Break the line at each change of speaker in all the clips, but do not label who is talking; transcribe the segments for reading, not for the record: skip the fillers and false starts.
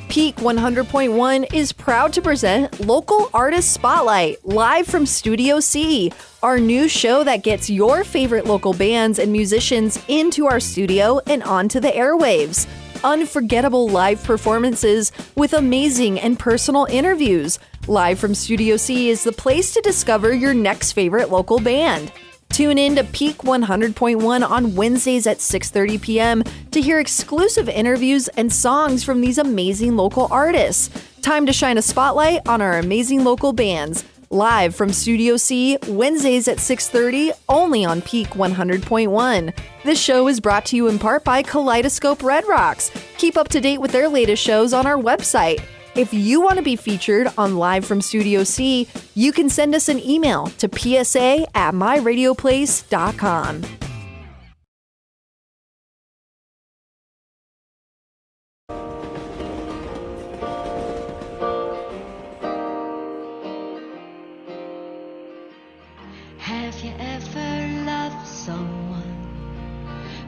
Peak 100.1 is proud to present Local Artist Spotlight live from Studio C, our new show that gets your favorite local bands and musicians into our studio and onto the airwaves. Unforgettable live performances with amazing and personal interviews. Live from Studio C is the place to discover your next favorite local band. Tune in to Peak 100.1 on Wednesdays at 6:30 p.m. to hear exclusive interviews and songs from these amazing local artists. Time to shine a spotlight on our amazing local bands. Live from Studio C, Wednesdays at 6:30, only on Peak 100.1. This show is brought to you in part by Kaleidoscope Red Rocks. Keep up to date with their latest shows on our website. If you want to be featured on Live from Studio C, you can send us an email to psa@myradioplace.com.
Have you ever loved someone,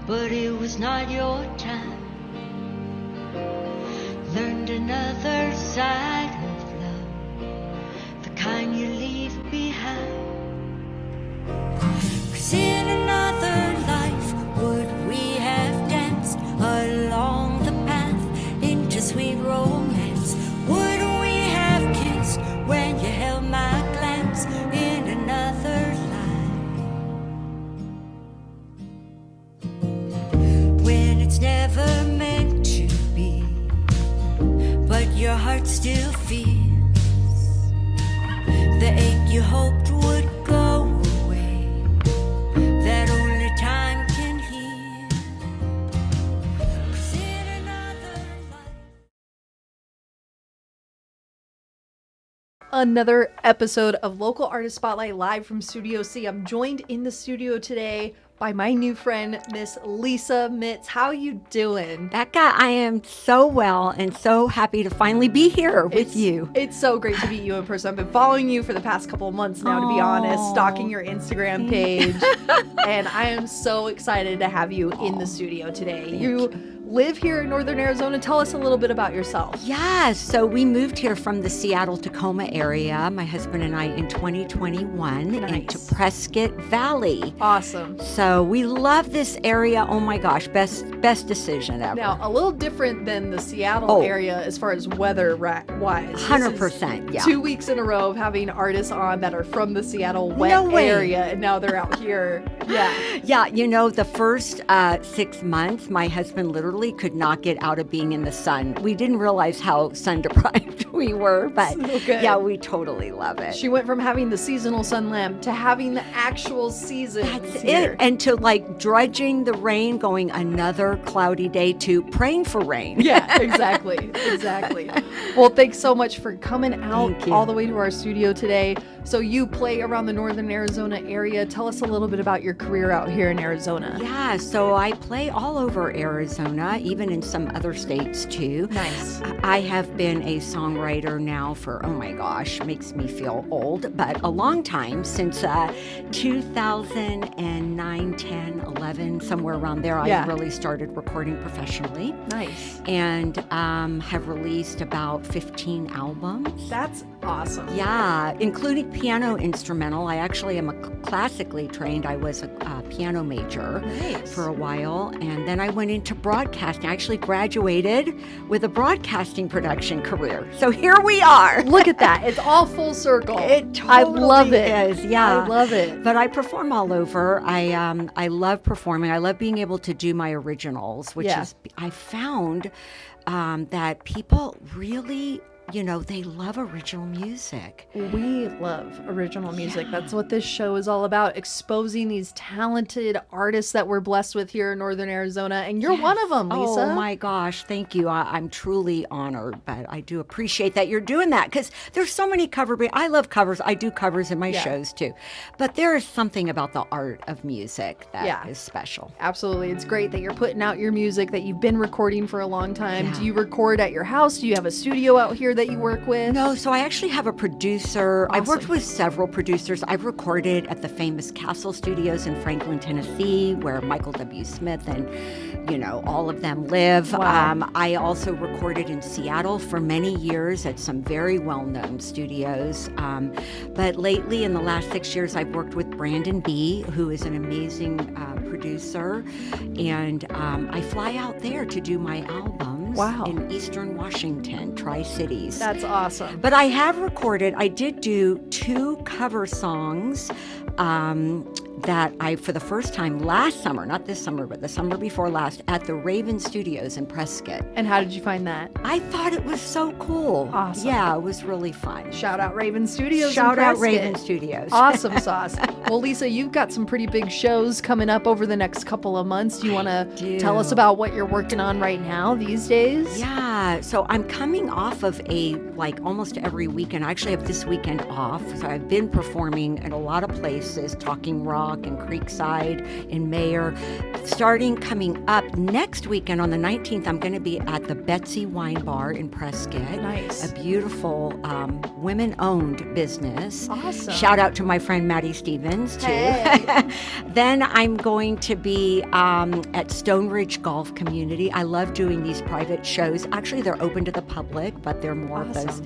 but it was not your time? Learned another side of love, the kind you leave behind. 'Cause in another life, would we have danced along the path into sweet romance? Would we have kissed when you held my glance in another life? When it's never meant to be, but your heart still feels the ache you hoped would go away, that only time can heal. 'Cause in another life.
Another episode of Local Artist Spotlight live from Studio C. I'm joined in the studio today by my new friend, Miss Lisa Mitz. How you doing?
Becca, I am so well and so happy to finally be here with you.
It's so great to meet you in person. I've been following you for the past couple of months now, to be honest, stalking your Instagram page. And I am so excited to have you in the studio today. You live here in Northern Arizona. Tell us a little bit about yourself.
Yes, so we moved here from the Seattle-Tacoma area, my husband and I, in 2021 into Prescott Valley.
Awesome.
So we love this area. Oh my gosh, best decision ever.
Now, a little different than the Seattle area as far as weather-wise.
100%, yeah.
2 weeks in a row of having artists on that are from the Seattle wet area, and now they're out here. Yeah.
Yeah, you know, the first 6 months, my husband literally could not get out of being in the sun. We didn't realize how sun deprived we were, but yeah, we totally love it.
She went from having the seasonal sun lamp to having the actual season.
That's it. And to like drudging the rain, going another cloudy day, to praying for rain.
Yeah, exactly. Exactly. Well, thanks so much for coming out all the way to our studio today. So you play around the Northern Arizona area. Tell us a little bit about your career out here in Arizona.
Yeah, so I play all over Arizona, even in some other states too.
Nice.
I have been a songwriter now for, oh my gosh, makes me feel old, but a long time, since 2009, 10, 11, somewhere around there, I really started recording professionally.
Nice.
And have released about 15 albums.
That's awesome.
Yeah, including piano instrumental. I actually am classically trained. I was a piano major for a while, and then I went into broadcasting. I actually graduated with a broadcasting production career. So here we are.
Look at that. It's all full circle.
It totally
I love it.
is. Yeah.
I love it.
But I perform all over. I love performing. I love being able to do my originals, which is, I found that people really, you know, they love original music.
We love original music. That's what this show is all about, exposing these talented artists that we're blessed with here in Northern Arizona. And you're one of them, Lisa.
Oh my gosh, thank you. I'm truly honored, but I do appreciate that you're doing that, because there's so many cover bands. I love covers. I do covers in my shows too. But there is something about the art of music that is special.
Absolutely. It's great that you're putting out your music that you've been recording for a long time. Do you record at your house? Do you have a studio out here that you work with?
No, so I actually have a producer. I've worked
Awesome.
with several producers. I've recorded at the famous Castle Studios in Franklin, Tennessee, where Michael W. Smith and, all of them live.
Wow.
I also recorded in Seattle for many years at some very well-known studios. But lately, in the last 6 years, I've worked with Brandon B., who is an amazing producer. And I fly out there to do my albums
Wow.
in Eastern Washington, Tri-Cities.
That's awesome.
But I did do 2 cover songs that I, for the first time last summer, not this summer, but the summer before last, at the Raven Studios in Prescott.
And how did you find that?
I thought it was so cool.
Awesome.
Yeah, it was really fun.
Shout out Raven Studios.
Shout
in
out
Prescott.
Raven Studios.
Awesome sauce. Well, Lisa, you've got some pretty big shows coming up over the next couple of months. Do you want to tell us about what you're working on right now these days?
Yeah, so I'm coming off of almost every weekend. I actually have this weekend off. So I've been performing at a lot of places, Talking Rock and Creekside in Mayer. Coming up next weekend on the 19th, I'm going to be at the Betsy Wine Bar in Prescott.
Nice.
A beautiful women-owned business.
Awesome.
Shout out to my friend Maddie Stevens, too.
Hey.
Then I'm going to be at Stone Ridge Golf Community. I love doing these private shows. Actually, they're open to the public, but they're more of those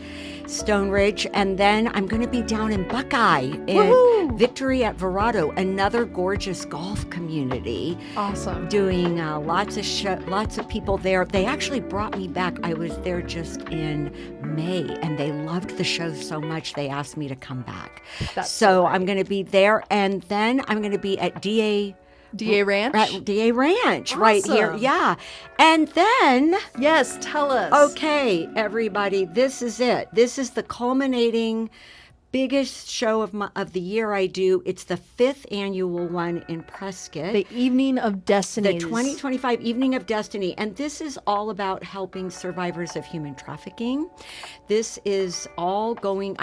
Stone Ridge. And then I'm going to be down in Buckeye in Victory at Verado, another gorgeous golf community.
Awesome.
Doing lots of people there. They actually brought me back. I was there just in May, and they loved the show so much they asked me to come back. So I'm going to be there, and then I'm going to be at DA
Ranch?
At DA Ranch, right here.
Awesome.
Yeah. And then,
Yes, tell us.
okay, everybody, this is it. This is the culminating biggest show of the year I do. It's the 5th annual one in Prescott.
The Evening of Destiny.
The 2025 Evening of Destiny. And this is all about helping survivors of human trafficking. This is all going,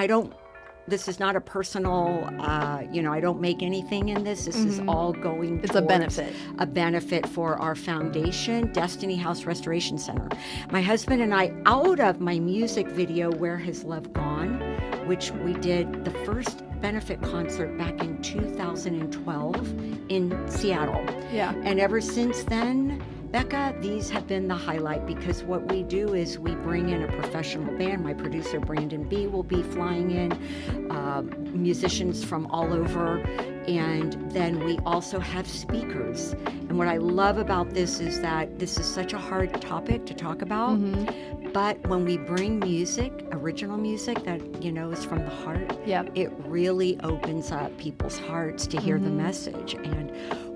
this is not a personal, I don't make anything in this. This is all going
It's a
towards
benefit.
A benefit for our foundation, Destiny House Restoration Center. My husband and I, out of my music video, Where Has Love Gone?, which we did the first benefit concert back in 2012 in Seattle.
Yeah.
And ever since then, Becca, these have been the highlight, because what we do is we bring in a professional band. My producer, Brandon B., will be flying in musicians from all over. And then we also have speakers. And what I love about this is that this is such a hard topic to talk about. But when we bring music, original music that, is from the heart, it really opens up people's hearts to hear the message. And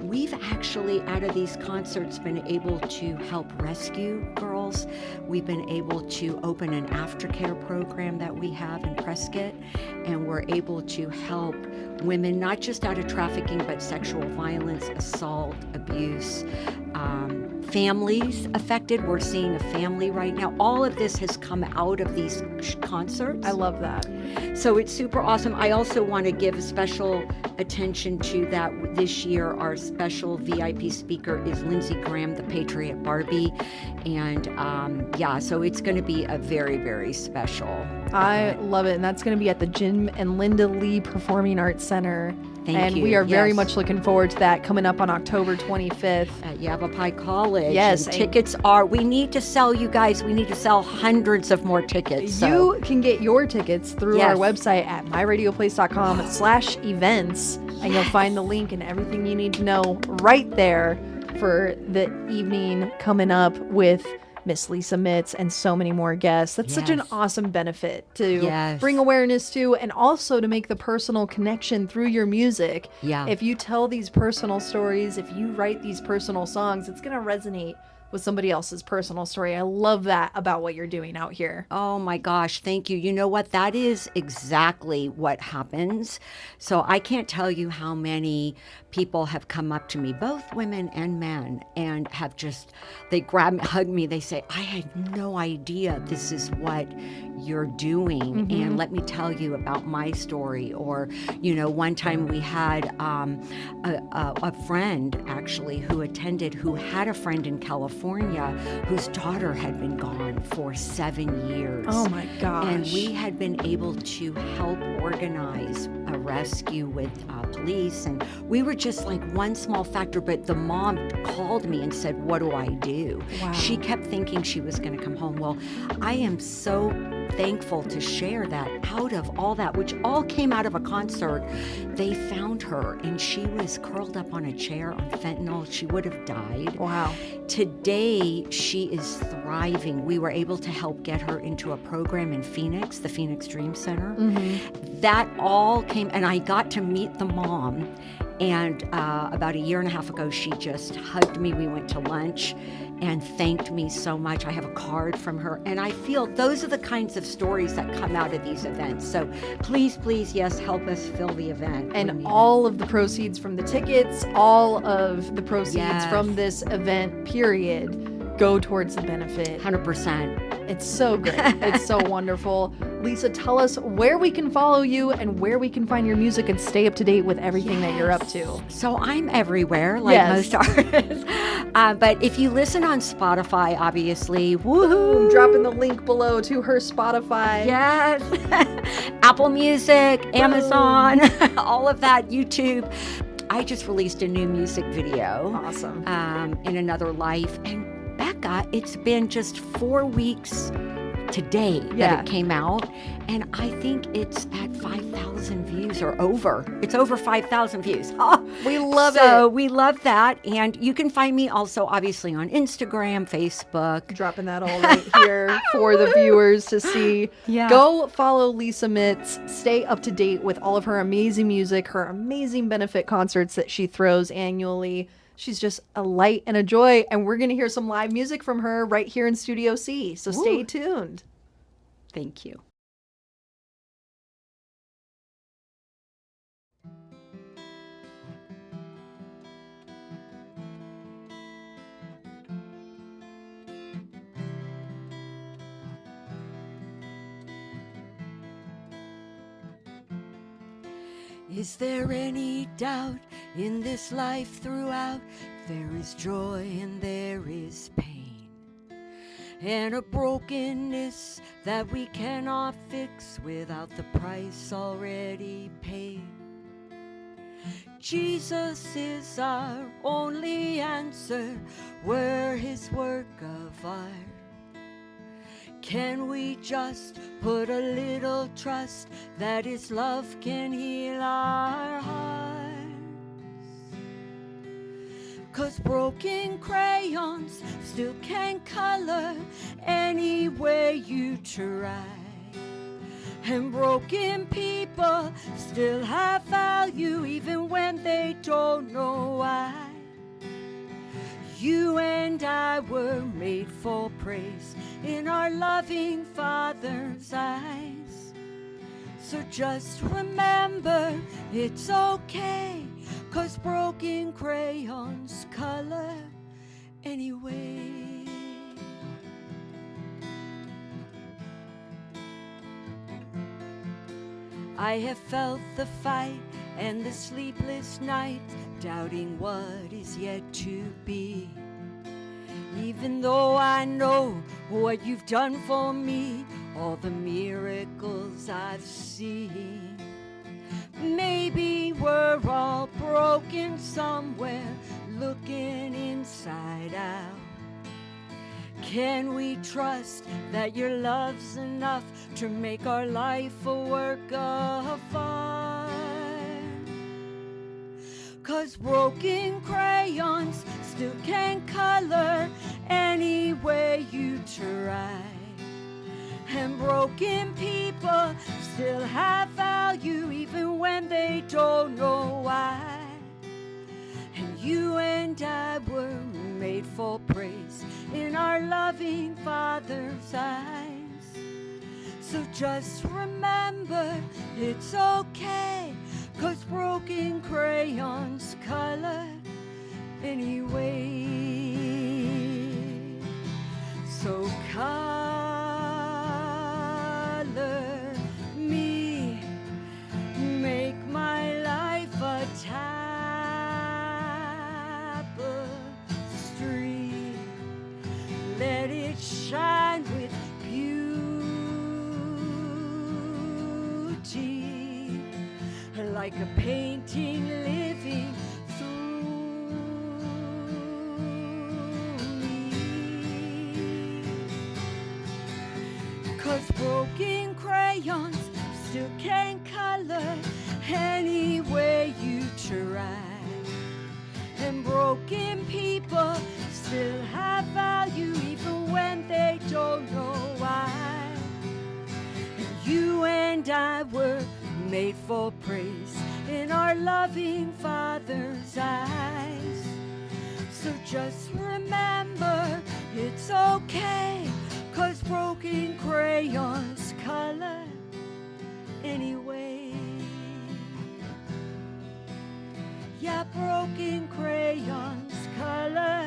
we've actually, out of these concerts, been able to help rescue girls. We've been able to open an aftercare program that we have in Prescott, and we're able to help women, not just out of trafficking, but sexual violence, assault, abuse, families affected. We're seeing a family right now. All of this has come out of these concerts.
I love that.
So it's super awesome. I also want to give special attention to that this year. Our special VIP speaker is Lindsey Graham, the Patriot Barbie. And so it's going to be a very, very special.
I love it. And that's going to be at the Jim and Linda Lee Performing Arts Center.
Thank you.
We are very
Yes.
much looking forward to that coming up on October 25th.
At Yavapai College.
Yes,
And
and-
tickets we need to sell, you guys, we need to sell hundreds of more tickets. So.
You can get your tickets through
Yes.
our website at myradioplace.com/events, and you'll find the link and everything you need to know right there for the evening coming up with Miss Lisa Mitz and so many more guests. That's such an
Yes.
awesome benefit to
Yes.
bring awareness to, and also to make the personal connection through your music.
Yeah.
If you tell these personal stories, if you write these personal songs, it's going to resonate with somebody else's personal story. I love that about what you're doing out here.
Oh my gosh, thank you. You know what? That is exactly what happens. So I can't tell you how many people have come up to me, both women and men, and have they grab me, hug me. They say, I had no idea this is what you're doing, and let me tell you about my story. Or, one time we had a friend actually who attended, who had a friend in California whose daughter had been gone for 7 years.
Oh my gosh.
And we had been able to help organize a rescue with police, and we were just like one small factor, but the mom called me and said, what do I do?
Wow.
She kept thinking she was going to come home. Well, I am so thankful to share that out of all that, which all came out of a concert, they found her and she was curled up on a chair on fentanyl. She would have died.
Wow.
Today, she is thriving. We were able to help get her into a program in Phoenix, the Phoenix Dream Center. That all came, and I got to meet the mom. And about 1.5 years ago, she just hugged me. We went to lunch and thanked me so much. I have a card from her. And I feel those are the kinds of stories that come out of these events. So please, yes, help us fill the event.
And all of the proceeds from the tickets, all of the proceeds
Yes.
from this event, period, go towards the benefit.
100%.
It's so great. It's so wonderful. Lisa, tell us where we can follow you and where we can find your music and stay up to date with everything that you're up to.
So I'm everywhere, like
Yes.
most artists. But if you listen on Spotify, obviously, woohoo!
I'm dropping the link below to her Spotify.
Yes. Apple Music, Amazon, all of that, YouTube. I just released a new music video.
Awesome.
In Another Life. And Becca, it's been just 4 weeks today that it came out, and I think it's at 5,000 views or over. It's over 5,000 views. Oh,
We love
so
it.
we love that, and you can find me also obviously on Instagram, Facebook.
Dropping that all right here for the viewers to see.
Yeah.
Go follow Lisa Mitz. Stay up to date with all of her amazing music, her amazing benefit concerts that she throws annually. She's just a light and a joy, and we're going to hear some live music from her right here in Studio C. So stay tuned.
Thank you. Is there any doubt in this life throughout? There is joy and there is pain, and a brokenness that we cannot fix without the price already paid. Jesus is our only answer. We're his work of art. Can we just put a little trust that his love can heal our hearts? 'Cause broken crayons still can color any way you try, and broken people still have value even when they don't know why. You and I were made for praise in our loving Father's eyes. So just remember, it's okay, 'cause broken crayons color anyway. I have felt the fight and the sleepless nights, doubting what is yet to be. Even though I know what you've done for me, all the miracles I've seen. Maybe we're all broken somewhere, looking inside out. Can we trust that your love's enough to make our life a work of art? 'Cause broken crayons still can color any way you try, and broken people still have value even when they don't know why. And you and I were made for praise in our loving Father's eyes. So just remember, it's okay, 'cause broken crayons color anyway. So come shine with beauty, like a painting living through me. 'Cause broken crayons still can color any way you try, and broken people still have value even when they don't know why. And you and I were made for praise in our loving Father's eyes. So just remember, it's okay, 'cause broken crayons color anyway. Yeah, broken crayons color